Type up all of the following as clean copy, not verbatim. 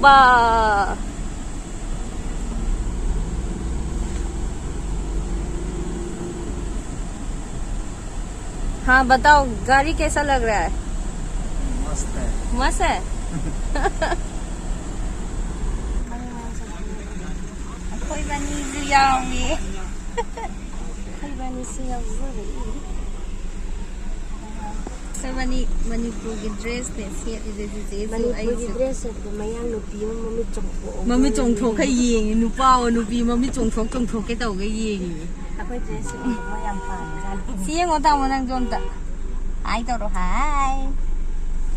अब्बा हाँ बताओ गाड़ी कैसा लग रहा है? मस्त है। मस्त है। कोई बनी जुयाओगे कोई बनी मणिपुर की ड्रेस ने मणिपुर की ड्रेस मयां नुपी मम्मी चोंथोक का येंगे नुपा और नुपी मम्मी चोंथोक के तौगे येंगे अखोई ड्रेस मयां पान सी येंगो तामो नंग जोंता हाय तौरो हाय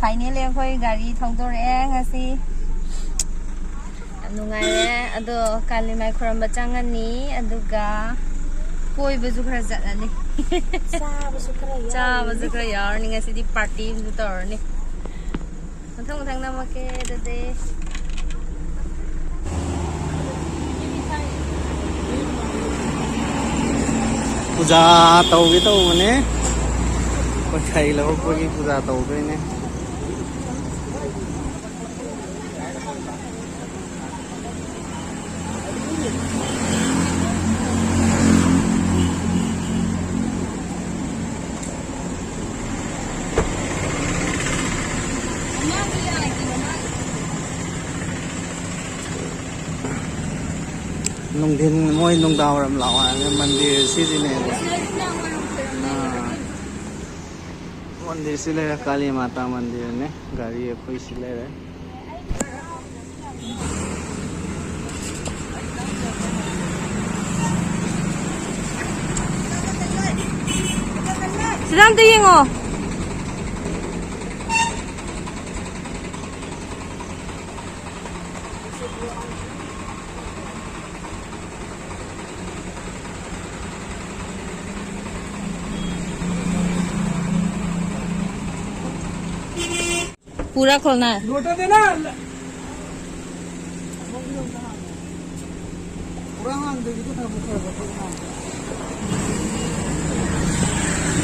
फाइनली अखोई गाड़ी थौदोरे ngasi नुंगाइरे अदो कालीमाई खुरंबा चंगनी अदुगा कोइबसु खरा चटनानी चाबसु खरा यारनी ngasi पार्टी तौरनी मथंग नमके ददे पूजा तौगे तौबने पछाई लबोगी पूजा तौदोइने नुंगदिन मोय नुंगदावरम लावा मंदिर सिजिने मंदिर सिले काली माता मंदिर ने गाड़ी कोई सिले रे sedang tiyingo पूरा खोलना है लोटा देना पूरा मान दे तो ना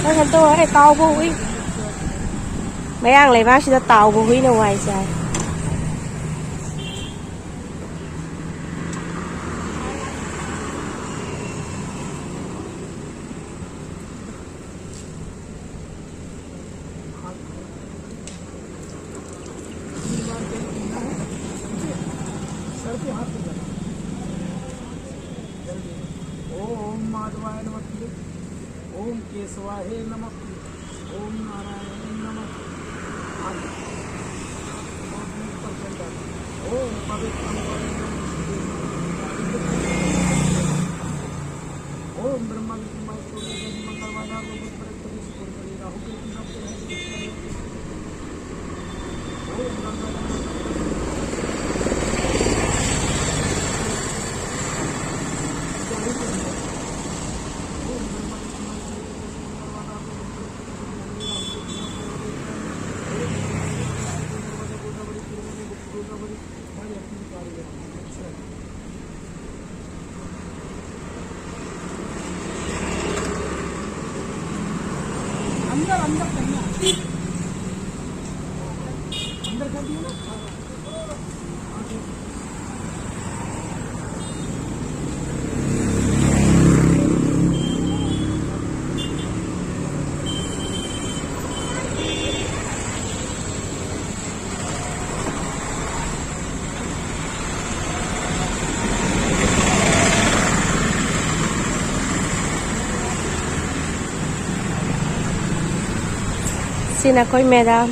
Cái tôi ở đây tàu vô huy mấy ăn lấy bác sẽ tàu vô huy nào ngoài dài ओम माधवाय नमः ओम केशवाय नमः ओम नारायण नमः ओम पवित्र ओम ब्रह्मा विष्णु मंगलवार अंदर अंदर करना अंदर कर दिया ना xin akoy madam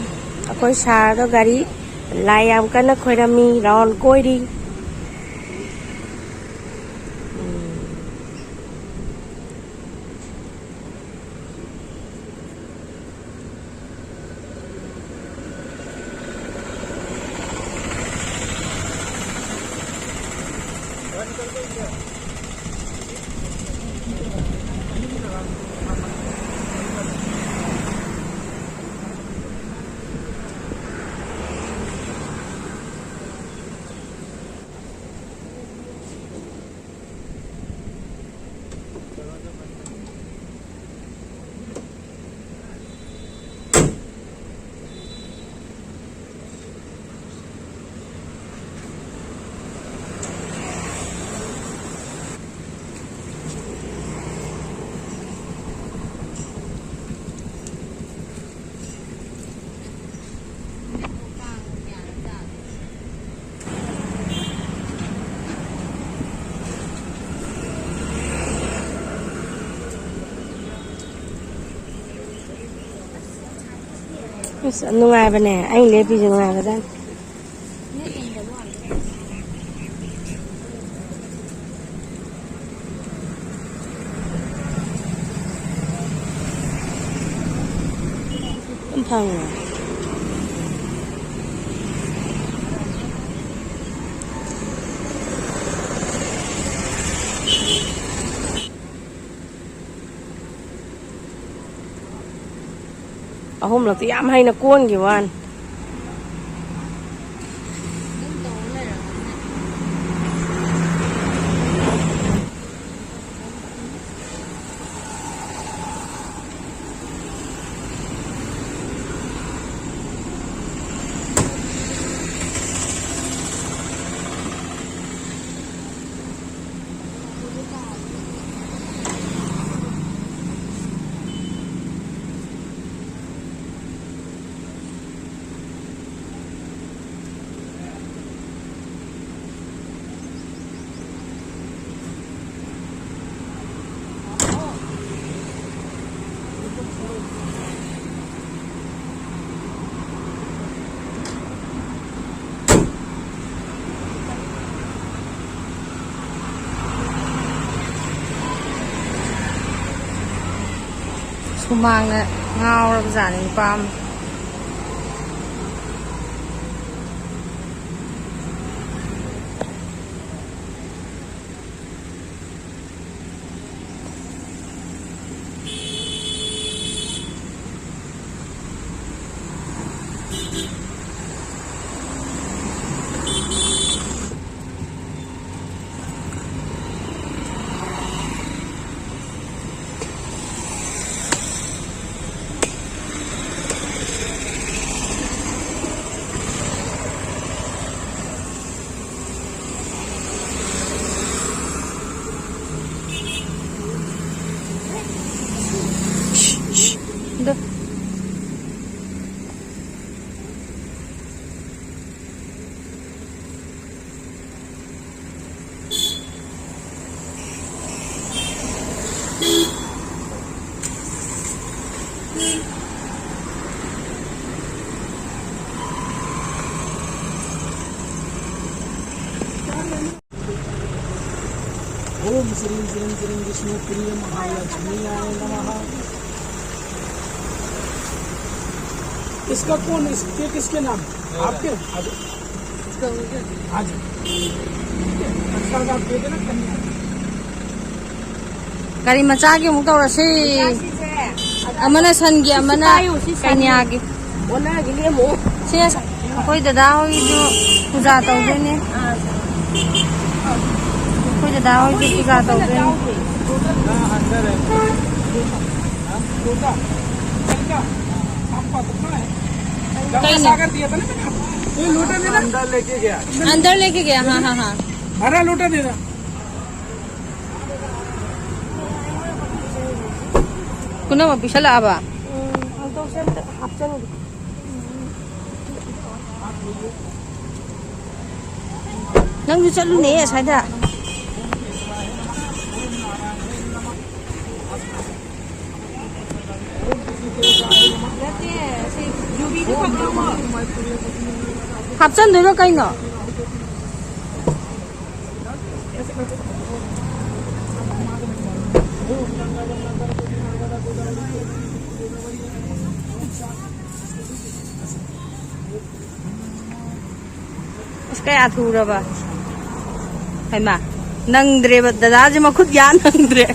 akoy sa do gari layam kana khoirami ron koi đi nungai ba nè anh lấy pi nungai ba dan phăng à hôm là tiệm hay là cuốn kiểu anh mang nè ngao làm giả nên pam được ओम श्रीं श्रीं श्रीं विष्णुप्रिय महालक्ष्मीयाय नमः। इसका कौन इसके किसके नाम आपके आज आज आप दे देना कन्या gari macha gi mu tawra se amana san gi amana kanya gi ओना गिले मो se koi dada hoi jo puja taw de ne koi dada hoi jo puja taw de अंदर है लोटा कनका आपका तो कहाँ है कहीं सागर दिया था ना मैंने आपको। ये लोटा देना अंदर लेके गया अंदर लेके गया हाँ हाँ हाँ हरा लोटा देना kuna ma pisala aba nang du chalu ne sai da 합산 들어 가 있나 kaya thura ba hay ma nang dre ba dada ji ma khud gyan nang dre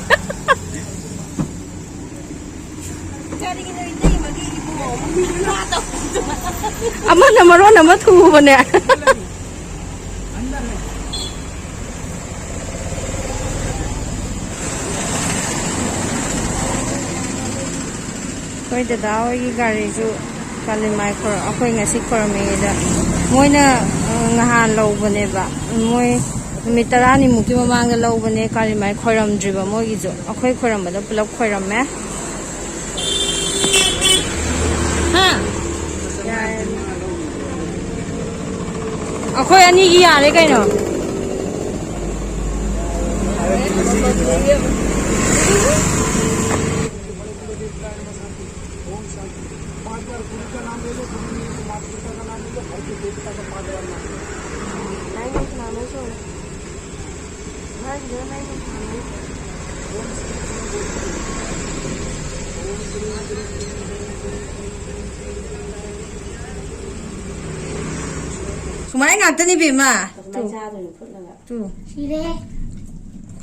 ama na maro na ma thu ba ne koi dada oi gari ju kali mai khor akoi ngasi khor me da moina ngahan lobane ba moi numit 10 ni mukki mamanga lobane kali mai khoram driba moi gi jo akhoi khoram ba da pulap khoram me ha akhoi ani gi yare kaino पांच बार गुरु का नाम ले लो ก็พอเดินมาได้ยังทำไม่ช่วยได้เยอะได้ยังทำไม่Sumai ngạc tên đi bìm à? Tu. Chị đây.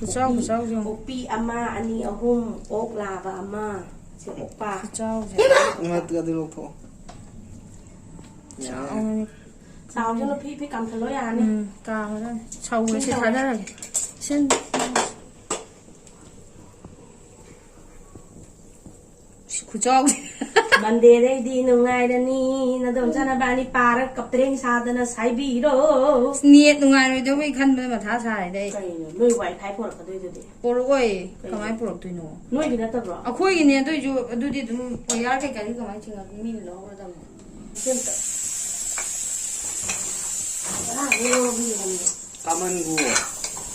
Khu sao chứ? Opi ama ani ahum ok lava ama si opa. Khu sao chứ? Mà tựa đi lục thổ. Sao cho nó pi cầm thằng lối à nè. Cầm rồi. Sầu rồi sẽ thấy đây. Xin. Khu sao chứ? Ban đề đây đi nung ngày đây ni na dom sana bani para cặp treng sa da na sai bi ro. Nhiệt ngoài rồi đâu bị khăn bên mà thả xài đây. Nuôi vậy thái phổ cái đôi rồi. Bố ơi, cái máy bố tôi nó. Nuôi thì nó tập rồi. À khôi cái này tôi chú tôi đi tôi bây giờ cái máy chừng là mình nó rồi đâu. Xem tự. À, nuôi gì làm gì? Kaman gu.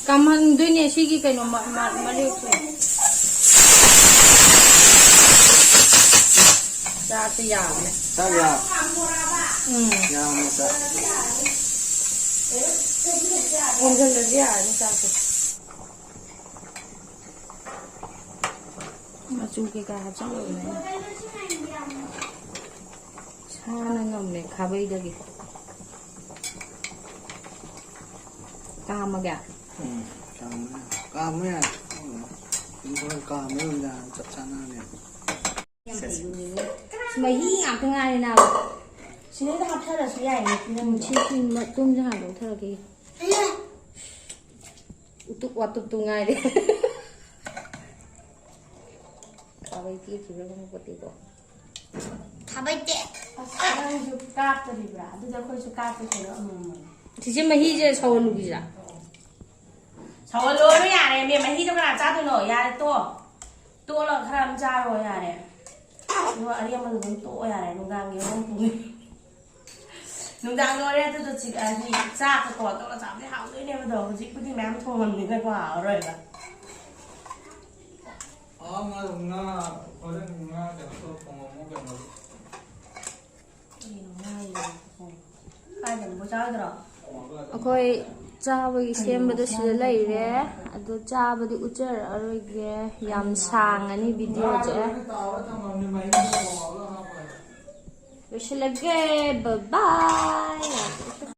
Cầm hành tôi nhẹ xí cái nó mà được rồi. Ra tới giờ này. Sao ya? Ya mà sao? Không cần là gì à, nó sao rồi. Mà chú cái gà chắc rồi này. Sao nó ngầm này khá bây giờ kì. Cam mà gà. Cam á. Chúng cam mới làm ra chắc chắn này. Mày hi ngạc thương ai nào? Xin lỗi học theo là số dài này. Một chi mà tôm ra hàng đúng theo kì. Tụt ngay đi. Khá bây kia chỉ là không có tí đó. Khá bây tệ. Đang chụp cáp cho đi bả. Tôi sẽ khôi chụp cáp cho thấy đó. Thì chứ mày hi chứ sao lục gì à? Sao luôn với nhà này miền mày hi cho cái nào cha tôi nổi nhà này tua là khá làm cha rồi nhà này. Nhưng mà anh em mình cũng tua nhà này nung đang nhiều không cùng. Nung đang rồi đấy tôi chỉ gì cha tôi còn tôi là giảm cái hậu đấy nên bây giờ chỉ cứ đi mém thôi mình cái quả rồi mà. mà nga 어른 nga 대학교 공무원 Ai nhận bố cháu rồi. Akhoi chabagi sembadu sida leire adu chabadi ucher aroge yam sang ani video je losilage bye bye